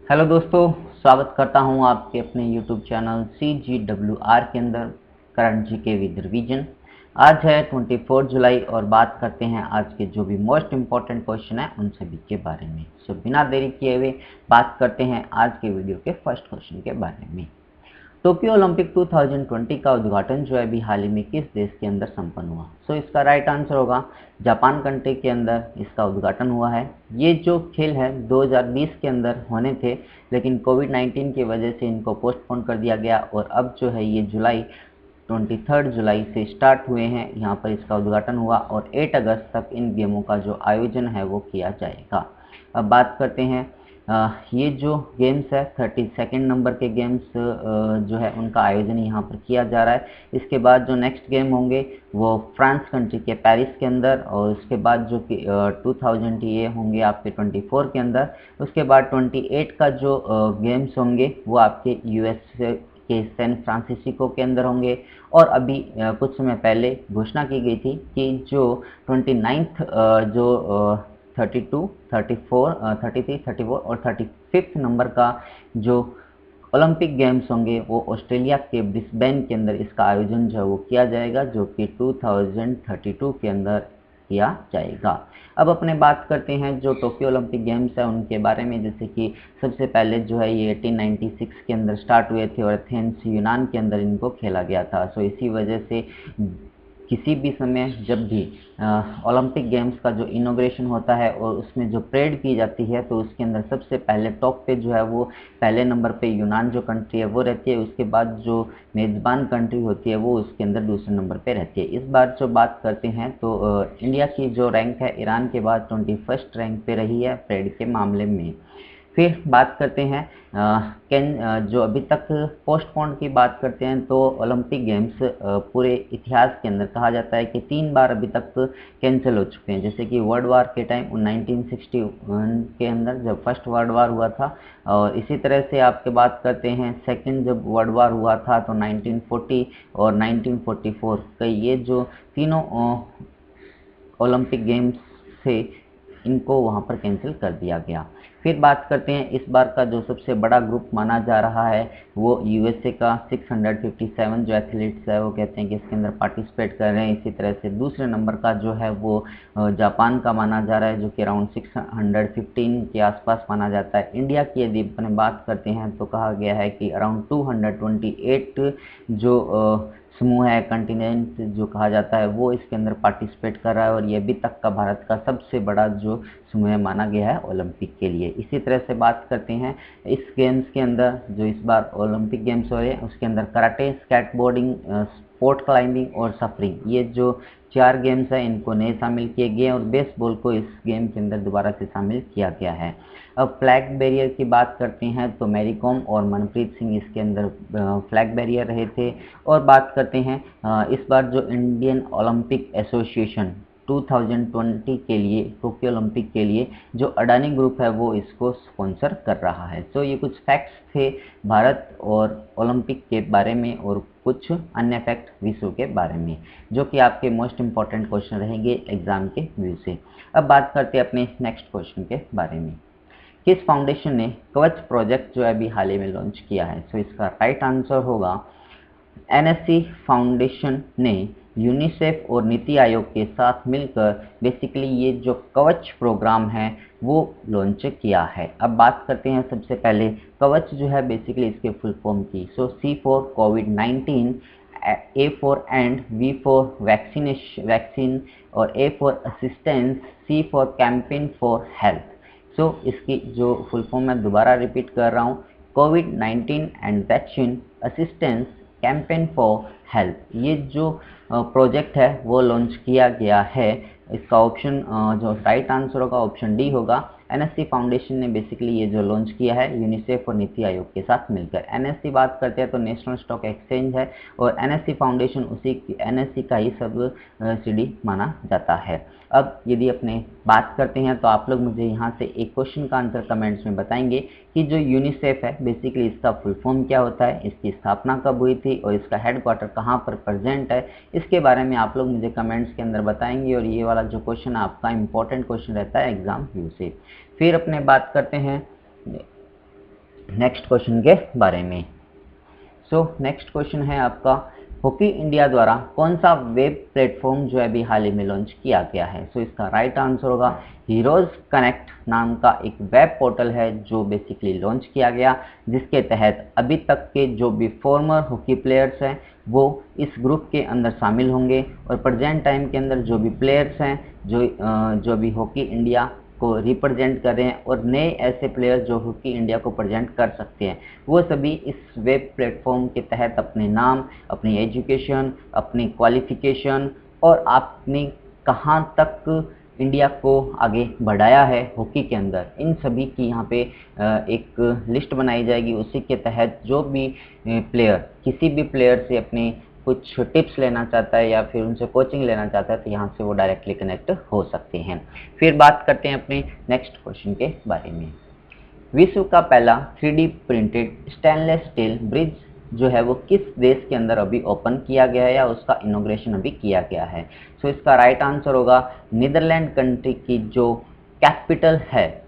Hello दोस्तों, स्वागत करता हूं आपके अपने यूट्यूब चैनल CGWR के अंदर करंट जीके विद रिवीजन। आज है 24 जुलाई और बात करते हैं आज के जो भी मोस्ट इम्पॉर्टेंट क्वेश्चन है उन सभी के बारे में। सो बिना देरी किए हुए बात करते हैं आज के वीडियो के फर्स्ट क्वेश्चन के बारे में। टोक्यो ओलंपिक 2020 का उद्घाटन जो है अभी हाल ही में किस देश के अंदर संपन्न हुआ? इसका राइट आंसर होगा जापान कंट्री के अंदर इसका उद्घाटन हुआ है। ये जो खेल है 2020 के अंदर होने थे, लेकिन कोविड-19 की वजह से इनको पोस्टपोन कर दिया गया और अब जो है ये 23 जुलाई से स्टार्ट हुए हैं। यहाँ पर इसका उद्घाटन हुआ और 8 अगस्त तक इन गेमों का जो आयोजन है वो किया जाएगा। अब बात करते हैं ये जो गेम्स है 32 नंबर के गेम्स जो है उनका आयोजन यहाँ पर किया जा रहा है। इसके बाद जो नेक्स्ट गेम होंगे वो फ्रांस कंट्री के पेरिस के अंदर, और उसके बाद जो कि 2000 ये होंगे आपके 24 के अंदर। उसके बाद 28 का जो गेम्स होंगे वो आपके यूएस के सैन फ्रांसिस्को के अंदर होंगे। और अभी कुछ समय पहले घोषणा की गई थी कि जो 29 जो 32, 34, 33, 34 और 35 नंबर का जो ओलंपिक गेम्स होंगे वो ऑस्ट्रेलिया के ब्रिस्बेन के अंदर इसका आयोजन जो है वो किया जाएगा, जो कि 2032 के अंदर किया जाएगा। अब अपने बात करते हैं जो टोक्यो ओलंपिक गेम्स है उनके बारे में। जैसे कि सबसे पहले जो है ये 1896 के अंदर स्टार्ट हुए थे और एथेंस यूनान के अंदर इनको खेला गया था। इसी वजह से किसी भी समय जब भी ओलंपिक गेम्स का जो इनॉग्रेशन होता है और उसमें जो परेड की जाती है तो उसके अंदर सबसे पहले टॉप पे जो है वो पहले नंबर पे यूनान जो कंट्री है वो रहती है। उसके बाद जो मेज़बान कंट्री होती है वो उसके अंदर दूसरे नंबर पे रहती है। इस बार जो बात करते हैं तो इंडिया की जो रैंक है ईरान के बाद 21st रैंक पे रही है परेड के मामले में। फिर बात करते हैं जो अभी तक पोस्टपोन की बात करते हैं तो ओलंपिक गेम्स पूरे इतिहास के अंदर कहा जाता है कि 3 बार अभी तक कैंसिल हो चुके हैं। जैसे कि वर्ल्ड वार के टाइम 1961 के अंदर जब फर्स्ट वर्ल्ड वार हुआ था, और इसी तरह से आपके बात करते हैं सेकंड जब वर्ल्ड वार हुआ था तो 1940 और 1944 का ये जो तीनों ओलंपिक गेम्स से इनको वहाँ पर कैंसिल कर दिया गया। फिर बात करते हैं इस बार का जो सबसे बड़ा ग्रुप माना जा रहा है वो यूएसए का 657 जो एथलीट्स है वो कहते हैं कि इसके अंदर पार्टिसिपेट कर रहे हैं। इसी तरह से दूसरे नंबर का जो है वो जापान का माना जा रहा है, जो कि अराउंड 615 के आसपास माना जाता है। इंडिया की यदि अपने बात करते हैं तो कहा गया है कि अराउंड 228 जो समूह है, कंटिनेंट जो कहा जाता है, वो इसके अंदर पार्टिसिपेट कर रहा है और ये अभी तक का भारत का सबसे बड़ा जो समूह माना गया है ओलंपिक के लिए। इसी तरह से बात करते हैं इस गेम्स के अंदर जो इस बार ओलंपिक गेम्स हो रहे हैं उसके अंदर कराटे, स्केटबोर्डिंग, स्पोर्ट क्लाइंबिंग और सफरिंग, ये जो 4 गेम्स हैं इनको नए शामिल किए गए और बेसबॉल को इस गेम के अंदर दोबारा से शामिल किया गया है। अब फ्लैग बैरियर की बात करते हैं तो मैरी कॉम और मनप्रीत सिंह इसके अंदर फ्लैग बैरियर रहे थे। और बात करते हैं इस बार जो इंडियन ओलंपिक एसोसिएशन 2020 के लिए टोक्यो ओलंपिक के लिए जो अडानी ग्रुप है वो इसको स्पॉन्सर कर रहा है। ये कुछ फैक्ट्स थे भारत और ओलंपिक के बारे में और कुछ अन्य फैक्ट विश्व के बारे में, जो कि आपके मोस्ट इम्पॉर्टेंट क्वेश्चन रहेंगे एग्जाम के व्यू से। अब बात करते हैं अपने नेक्स्ट क्वेश्चन के बारे में। किस फाउंडेशन ने कवच प्रोजेक्ट जो है अभी हाल ही में लॉन्च किया है? इसका राइट आंसर होगा एनएससी फाउंडेशन ने यूनिसेफ और नीति आयोग के साथ मिलकर बेसिकली ये जो कवच प्रोग्राम है वो लॉन्च किया है। अब बात करते हैं सबसे पहले कवच जो है बेसिकली इसके फुल फॉर्म की। सी फॉर कोविड-19, A for and, V for vaccine और A for assistance, C for campaign for health. इसकी जो फुल फॉर्म मैं दोबारा रिपीट कर रहा हूँ, कोविड-19 and vaccine assistance campaign for health. ये जो प्रोजेक्ट है वो लॉन्च किया गया है। इसका ऑप्शन जो राइट आंसर होगा ऑप्शन डी होगा। एनएससी फाउंडेशन ने बेसिकली ये जो लॉन्च किया है यूनिसेफ और नीति आयोग के साथ मिलकर। एनएससी बात करते हैं तो नेशनल स्टॉक एक्सचेंज है और एनएससी फाउंडेशन उसी एनएससी का ही सब्सिडी माना जाता है। अब यदि अपने बात करते हैं तो आप लोग मुझे यहाँ से एक क्वेश्चन का आंसर कमेंट्स में बताएंगे कि जो यूनिसेफ है बेसिकली इसका फुल फॉर्म क्या होता है, इसकी स्थापना कब हुई थी और इसका हेडक्वार्टर कहाँ पर प्रेजेंट है। इसके बारे में आप लोग मुझे कमेंट्स के अंदर बताएंगे और ये वाला जो क्वेश्चन आपका इंपॉर्टेंट क्वेश्चन रहता है एग्जाम व्यू से। फिर अपने बात करते हैं नेक्स्ट क्वेश्चन के बारे में। नेक्स्ट क्वेश्चन है आपका, हॉकी इंडिया द्वारा कौन सा वेब प्लेटफॉर्म जो है अभी हाल ही में लॉन्च किया गया है? इसका राइट आंसर होगा हीरोज कनेक्ट नाम का एक वेब पोर्टल है जो बेसिकली लॉन्च किया गया, जिसके तहत अभी तक के जो भी फॉर्मर हॉकी प्लेयर्स हैं वो इस ग्रुप के अंदर शामिल होंगे, और प्रेजेंट टाइम के अंदर जो भी प्लेयर्स हैं जो भी हॉकी इंडिया को रिप्रेजेंट कर रहे हैं और नए ऐसे प्लेयर्स जो हॉकी इंडिया को प्रेजेंट कर सकते हैं, वो सभी इस वेब प्लेटफॉर्म के तहत अपने नाम, अपनी एजुकेशन, अपनी क्वालिफिकेशन और आपने कहाँ तक इंडिया को आगे बढ़ाया है हॉकी के अंदर, इन सभी की यहाँ पे एक लिस्ट बनाई जाएगी। उसी के तहत जो भी प्लेयर किसी भी प्लेयर से अपनी कुछ टिप्स लेना चाहता है या फिर उनसे कोचिंग लेना चाहता है तो यहाँ से वो डायरेक्टली कनेक्ट हो सकते हैं। फिर बात करते हैं अपने नेक्स्ट क्वेश्चन के बारे में। विश्व का पहला 3D printed stainless steel bridge जो है वो किस देश के अंदर अभी ओपन किया गया है या उसका इनॉग्रेशन अभी किया गया है? इसका राइट आंसर होगा नीदरलैंड कंट्री की जो कैपिटल है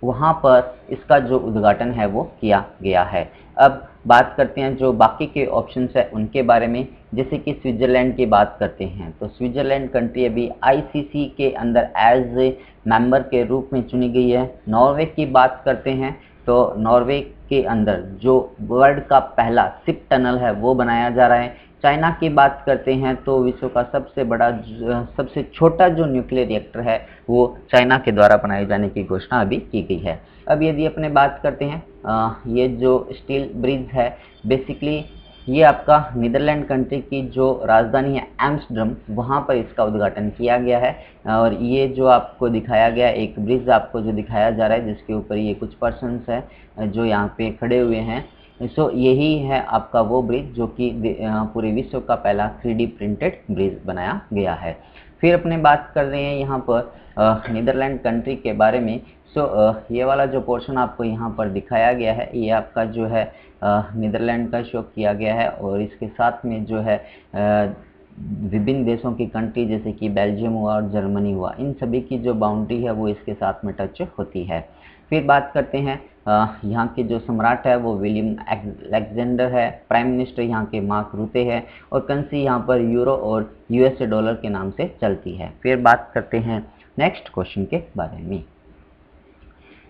वहाँ पर इसका जो उद्घाटन है वो किया गया है। अब बात करते हैं जो बाकी के ऑप्शंस है उनके बारे में। जैसे कि स्विट्ज़रलैंड की बात करते हैं तो स्विट्ज़रलैंड कंट्री अभी आईसीसी के अंदर एज ए मेंबर के रूप में चुनी गई है। नॉर्वे की बात करते हैं तो नॉर्वे के अंदर जो वर्ल्ड का पहला शिप टनल है वो बनाया जा रहा है। चाइना की बात करते हैं तो विश्व का सबसे छोटा जो न्यूक्लियर रिएक्टर है वो चाइना के द्वारा बनाए जाने की घोषणा अभी की गई है। अब यदि अपने बात करते हैं ये जो स्टील ब्रिज है बेसिकली ये आपका नीदरलैंड कंट्री की जो राजधानी है एम्स्टर्डम वहाँ पर इसका उद्घाटन किया गया है। और ये जो आपको दिखाया गया एक ब्रिज आपको जो दिखाया जा रहा है जिसके ऊपर ये कुछ पर्सन्स है जो यहाँ पे खड़े हुए हैं। यही है आपका वो ब्रिज जो कि पूरे विश्व का पहला 3D प्रिंटेड ब्रिज बनाया गया है। फिर अपने बात कर रहे हैं यहाँ पर नीदरलैंड कंट्री के बारे में। ये वाला जो पोर्शन आपको यहाँ पर दिखाया गया है ये आपका जो है नीदरलैंड का शो किया गया है, और इसके साथ में जो है विभिन्न देशों की कंट्री जैसे कि बेल्जियम हुआ और जर्मनी हुआ, इन सभी की जो बाउंड्री है वो इसके साथ में टच होती है। फिर बात करते हैं यहाँ के जो सम्राट है वो विलियम अलेक्जेंडर है, प्राइम मिनिस्टर यहाँ के मार्क रूटे है, और करेंसी यहाँ पर यूरो और यूएसए डॉलर के नाम से चलती है। फिर बात करते हैं नेक्स्ट क्वेश्चन के बारे में।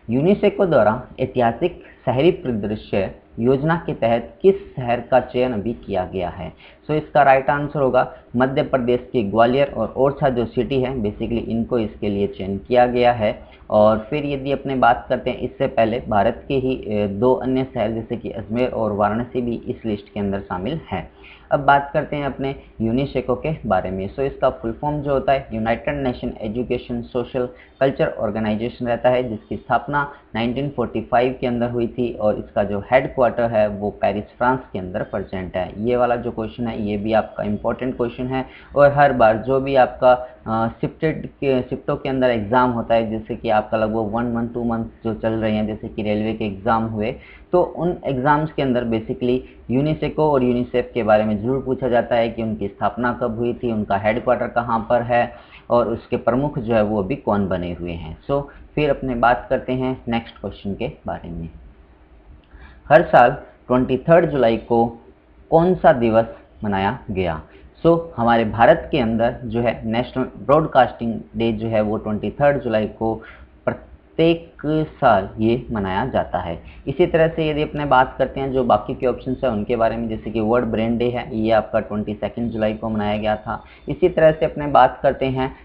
यूनिसेको द्वारा ऐतिहासिक शहरी परिदृश्य योजना के तहत किस शहर का चयन अभी किया गया है? इसका राइट आंसर होगा मध्य प्रदेश की ग्वालियर और ओरछा जो सिटी है बेसिकली इनको इसके लिए चयन किया गया है। और फिर यदि अपने बात करते हैं इससे पहले भारत के ही दो अन्य शहर जैसे कि अजमेर और वाराणसी भी इस लिस्ट के अंदर शामिल हैं। अब बात करते हैं अपने यूनिसेको के बारे में। इसका फुल फॉर्म जो होता है United Nation education social culture organisation रहता है, जिसकी स्थापना 1945 के अंदर हुई थी, और इसका जो हेड क्वार्टर है वो पेरिस फ्रांस के अंदर प्रेजेंट है। ये वाला जो क्वेश्चन है ये भी आपका इंपॉर्टेंट क्वेश्चन है, और हर बार जो भी आपका शिफ्टों के अंदर एग्ज़ाम होता है जैसे कि आपका लगभग 1 मंथ 2 मंथ जो चल रहे हैं जैसे कि रेलवे के एग्ज़ाम हुए, तो उन एग्ज़ाम्स के अंदर बेसिकली यूनिसेको और यूनिसेफ के बारे में ज़रूर पूछा जाता है कि उनकी स्थापना कब हुई थी, उनका हेड क्वार्टर कहाँ पर है, और उसके प्रमुख जो है वो अभी कौन बने हुए हैं। फिर अपने बात करते हैं नेक्स्ट क्वेश्चन के बारे में। हर साल 23 जुलाई को कौन सा दिवस मनाया गया? हमारे भारत के अंदर जो है नेशनल ब्रॉडकास्टिंग डे जो है वो 23 जुलाई को प्रत्येक साल ये मनाया जाता है। इसी तरह से यदि अपने बात करते हैं जो बाकी के ऑप्शंस हैं उनके बारे में, जैसे कि वर्ल्ड ब्रेन डे है ये आपका 22 जुलाई को मनाया गया था। इसी तरह से अपने बात करते हैं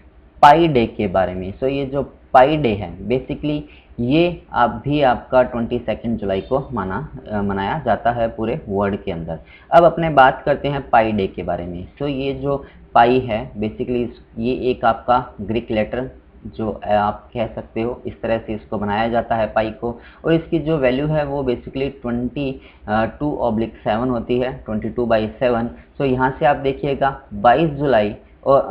पाई डे के बारे में। ये जो पाई डे है बेसिकली ये भी आपका 22 जुलाई को मनाया जाता है पूरे वर्ल्ड के अंदर। अब अपने बात करते हैं पाई डे के बारे में। ये जो पाई है बेसिकली ये एक आपका ग्रीक लेटर जो आप कह सकते हो, इस तरह से इसको बनाया जाता है पाई को, और इसकी जो वैल्यू है वो बेसिकली 22/7 होती है, 22/7। यहाँ से आप देखिएगा 22 जुलाई और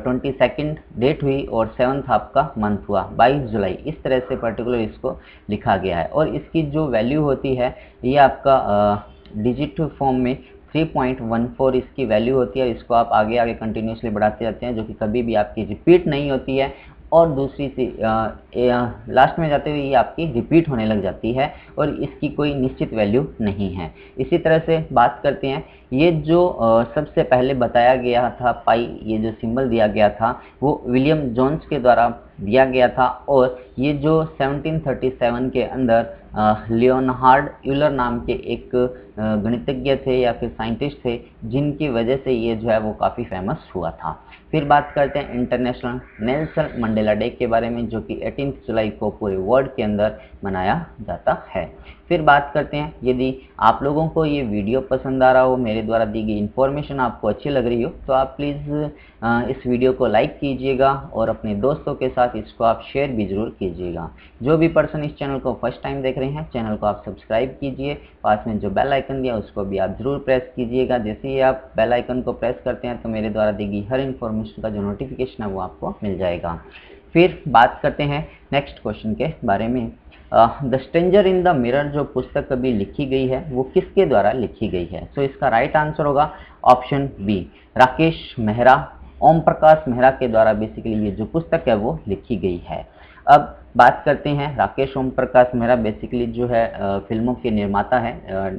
22 डेट हुई और 7th आपका मंथ हुआ 22 जुलाई, इस तरह से पर्टिकुलर इसको लिखा गया है। और इसकी जो वैल्यू होती है ये आपका डिजिट फॉर्म में 3.14 इसकी वैल्यू होती है। इसको आप आगे आगे कंटिन्यूसली बढ़ाते जाते हैं जो कि कभी भी आपकी रिपीट नहीं होती है, और दूसरी सी लास्ट में जाते हुए ये आपकी रिपीट होने लग जाती है और इसकी कोई निश्चित वैल्यू नहीं है। इसी तरह से बात करते हैं, ये जो सबसे पहले बताया गया था पाई, ये जो सिंबल दिया गया था वो विलियम जोन्स के द्वारा दिया गया था और ये जो 1737 के अंदर लियोनार्ड यूलर नाम के एक गणितज्ञ थे या फिर साइंटिस्ट थे, जिनकी वजह से ये जो है वो काफ़ी फेमस हुआ था। फिर बात करते हैं इंटरनेशनल नेल्सन मंडेला डे के बारे में, जो कि 18 जुलाई को पूरे वर्ल्ड के अंदर मनाया जाता है। फिर बात करते हैं, यदि आप लोगों को ये वीडियो पसंद आ रहा हो, मेरे द्वारा दी गई इन्फॉर्मेशन आपको अच्छी लग रही हो, तो आप प्लीज़ इस वीडियो को लाइक कीजिएगा और अपने दोस्तों के साथ इसको आप शेयर भी ज़रूर कीजिएगा। जो भी पर्सन इस चैनल को फर्स्ट टाइम देख रहे हैं, चैनल को आप सब्सक्राइब कीजिए, पास में जो बेल आइकन दिया उसको भी आप ज़रूर प्रेस कीजिएगा। जैसे ही आप बेल आइकन को प्रेस करते हैं तो मेरे द्वारा दी गई हर इन्फॉर्मेशन का जो नोटिफिकेशन है वो आपको मिल जाएगा। फिर बात करते हैं नेक्स्ट क्वेश्चन के बारे में। The stranger in the mirror जो पुस्तक अभी लिखी गई है वो किसके द्वारा लिखी गई है? तो इसका राइट आंसर होगा ऑप्शन बी, राकेश मेहरा, ओम प्रकाश मेहरा के द्वारा बेसिकली ये जो पुस्तक है वो लिखी गई है। अब बात करते हैं, राकेश ओम प्रकाश मेहरा बेसिकली जो है फिल्मों के निर्माता है,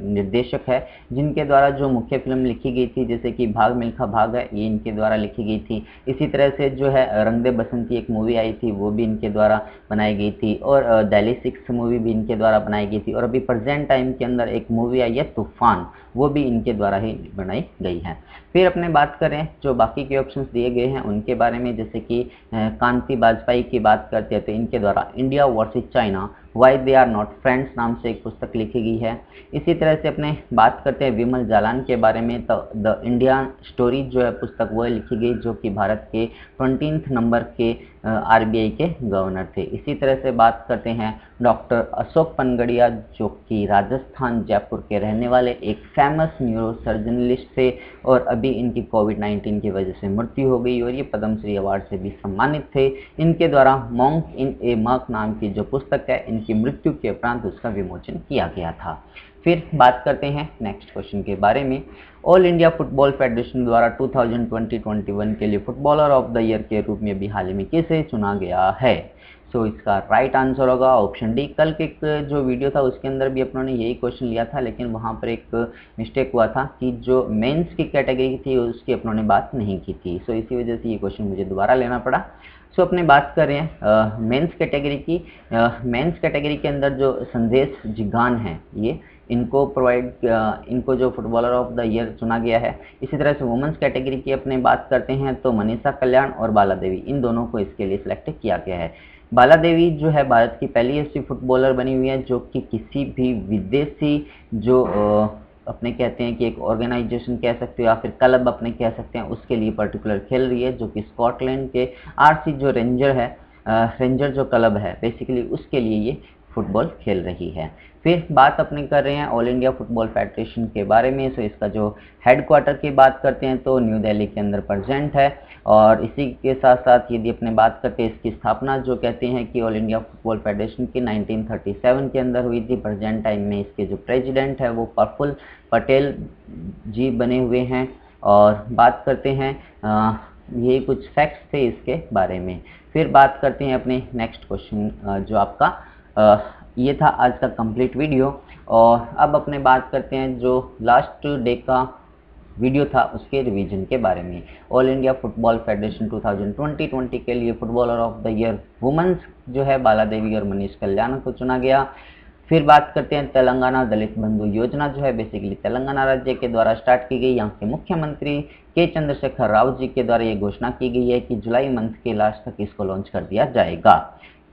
निर्देशक है, जिनके द्वारा जो मुख्य फिल्म लिखी गई थी जैसे कि भाग मिल्खा भाग है, ये इनके द्वारा लिखी गई थी। इसी तरह से जो है रंग दे बसंती एक मूवी आई थी, वो भी इनके द्वारा बनाई गई थी और दिल्ली 6 मूवी भी इनके द्वारा बनाई गई थी और अभी प्रेजेंट टाइम के अंदर एक मूवी आई है तूफान, वो भी इनके द्वारा ही बनाई गई है। फिर अपने बात करें जो बाकी के ऑप्शंस दिए गए हैं उनके बारे में, जैसे कि कांति बाजपेयी की बात करते हैं तो इनके द्वारा India versus China why they are not friends नाम से एक पुस्तक लिखी गई है। इसी तरह से अपने बात करते हैं विमल जालान के बारे में, तो द इंडियन स्टोरी जो है पुस्तक वो लिखी गई, जो कि भारत के 20 नंबर के RBI के गवर्नर थे। इसी तरह से बात करते हैं डॉक्टर अशोक पनगड़िया, जो कि राजस्थान जयपुर के रहने वाले एक फेमस न्यूरोसर्जनलिस्ट थे और अभी इनकी कोविड-19 की वजह से मृत्यु हो गई और ये पद्मश्री अवार्ड से भी सम्मानित थे। इनके द्वारा मॉन्क इन ए मर्क नाम की जो पुस्तक है, इनकी मृत्यु के उपरांत उसका विमोचन किया गया था। फिर बात करते हैं नेक्स्ट क्वेश्चन के बारे में। ऑल इंडिया फुटबॉल फेडरेशन द्वारा 2020-21 के लिए फुटबॉलर ऑफ द ईयर के रूप में अभी हाल ही में किसे चुना गया है? सो इसका राइट आंसर होगा ऑप्शन डी। कल के एक जो वीडियो था उसके अंदर भी अपनों ने यही क्वेश्चन लिया था, लेकिन वहाँ पर एक मिस्टेक हुआ था कि जो मेंस की कैटेगरी थी उसकी अपनों ने बात नहीं की थी। सो इसी वजह से ये क्वेश्चन मुझे दोबारा लेना पड़ा। सो अपने बात कर रहे हैं मेंस कैटेगरी की। मेंस कैटेगरी के अंदर जो संदेश जिगान है, ये इनको जो फुटबॉलर ऑफ द ईयर चुना गया है। इसी तरह से वुमेंस कैटेगरी की अपने बात करते हैं तो मनीषा कल्याण और बाला देवी, इन दोनों को इसके लिए सिलेक्ट किया गया है। बाला देवी जो है भारत की पहली ऐसी फुटबॉलर बनी हुई है जो कि किसी भी विदेशी जो अपने कहते हैं कि एक ऑर्गेनाइजेशन कह सकते हो या फिर क्लब अपने कह सकते हैं, उसके लिए पर्टिकुलर खेल रही है, जो कि स्कॉटलैंड के RC जो रेंजर है, रेंजर जो क्लब है बेसिकली उसके लिए ये फुटबॉल खेल रही है। फिर बात अपने कर रहे हैं ऑल इंडिया फुटबॉल फेडरेशन के बारे में। सो इसका जो हेडक्वार्टर की बात करते हैं तो न्यू दिल्ली के अंदर प्रेजेंट है और इसी के साथ साथ यदि अपने बात करते हैं इसकी स्थापना जो कहते हैं कि ऑल इंडिया फुटबॉल फेडरेशन की 1937 के अंदर हुई थी। प्रेजेंट टाइम में इसके जो प्रेसिडेंट है वो प्रफुल्ल पटेल जी बने हुए हैं। और बात करते हैं यही कुछ फैक्ट्स थे इसके बारे में। फिर बात करते हैं अपने नेक्स्ट क्वेश्चन जो आपका ये था आज का कंप्लीट वीडियो। और अब अपने बात करते हैं जो लास्ट डे का वीडियो था उसके रिवीजन के बारे में। ऑल इंडिया फुटबॉल फेडरेशन 2020 के लिए footballer of the year women's जो है बाला देवी और मनीष कल्याण को चुना गया। फिर बात करते हैं तेलंगाना दलित बंधु योजना जो है बेसिकली तेलंगाना राज्य के द्वारा स्टार्ट की गई। यहाँ के मुख्यमंत्री के चंद्रशेखर राव जी के द्वारा ये घोषणा की गई है कि जुलाई मंथ के लास्ट तक इसको लॉन्च कर दिया जाएगा।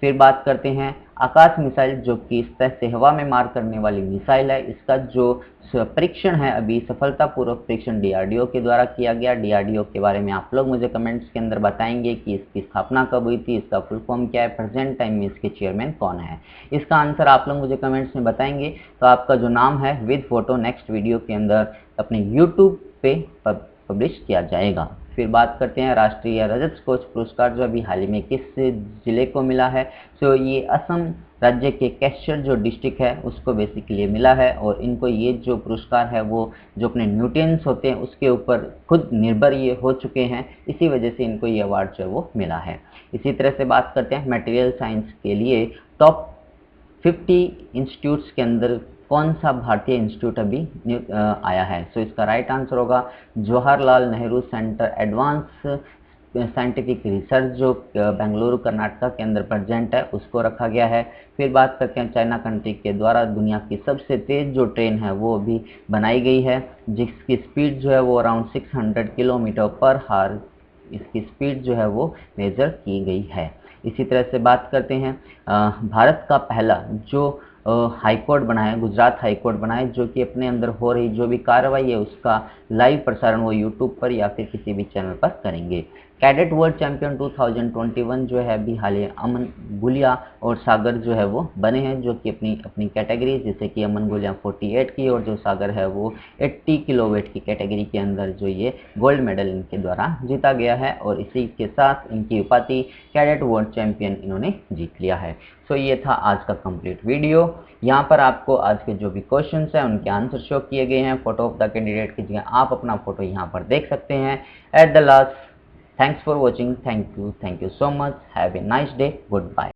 फिर बात करते हैं आकाश मिसाइल, जो कि इस तरह से हवा में मार करने वाली मिसाइल है। इसका जो परीक्षण है अभी सफलतापूर्वक परीक्षण DRDO के द्वारा किया गया। DRDO के बारे में आप लोग मुझे कमेंट्स के अंदर बताएंगे कि इसकी स्थापना कब हुई थी, इसका फुल फॉर्म क्या है, प्रेजेंट टाइम में इसके चेयरमैन कौन है। इसका आंसर आप लोग मुझे कमेंट्स में बताएंगे तो आपका जो नाम है विद फोटो नेक्स्ट वीडियो के अंदर अपने यूट्यूब पे पब्लिश किया जाएगा। फिर बात करते हैं राष्ट्रीय रजत स्कोच पुरस्कार जो अभी हाल ही में किस जिले को मिला है। सो ये असम राज्य के कैशर जो डिस्ट्रिक्ट है उसको बेसिकली मिला है, और इनको ये जो पुरस्कार है वो जो अपने न्यूट्रिएंट्स होते हैं उसके ऊपर खुद निर्भर ये हो चुके हैं, इसी वजह से इनको ये अवार्ड जो है वो मिला है। इसी तरह से बात करते हैं मटेरियल साइंस के लिए टॉप 50 इंस्टीट्यूट्स के अंदर कौन सा भारतीय इंस्टीट्यूट अभी आया है। सो इसका राइट आंसर होगा Jawaharlal Nehru centre advance scientific research जो बेंगलुरु कर्नाटका के अंदर प्रेजेंट है उसको रखा गया है। फिर बात करते हैं चाइना कंट्री के द्वारा दुनिया की सबसे तेज़ जो ट्रेन है वो अभी बनाई गई है, जिसकी स्पीड जो है वो अराउंड 600 किलोमीटर पर हार इसकी स्पीड जो है वो मेज़र की गई है। इसी तरह से बात करते हैं भारत का पहला जो हाई कोर्ट बना है, गुजरात हाई कोर्ट बना है, जो कि अपने अंदर हो रही जो भी कार्रवाई है उसका लाइव प्रसारण वो यूट्यूब पर या फिर किसी भी चैनल पर करेंगे। कैडेट वर्ल्ड चैंपियन 2021 जो है अभी हाल ही अमन गुलिया और सागर जो है वो बने हैं, जो कि अपनी अपनी कैटेगरी, जैसे कि अमन गुलिया 48 की और जो सागर है वो 80 किलो वेट की कैटेगरी के अंदर जो ये गोल्ड मेडल इनके द्वारा जीता गया है, और इसी के साथ इनकी उपाधि कैडेट वर्ल्ड चैंपियन इन्होंने जीत लिया है। सो ये था आज का कंप्लीट वीडियो। यहाँ पर आपको आज के जो भी क्वेश्चंस हैं उनके आंसर शो किए गए हैं। फोटो ऑफ द कैंडिडेट की जगह आप अपना फोटो यहाँ पर देख सकते हैं। At the last, thanks for watching. Thank you so much. Have a nice day. Goodbye.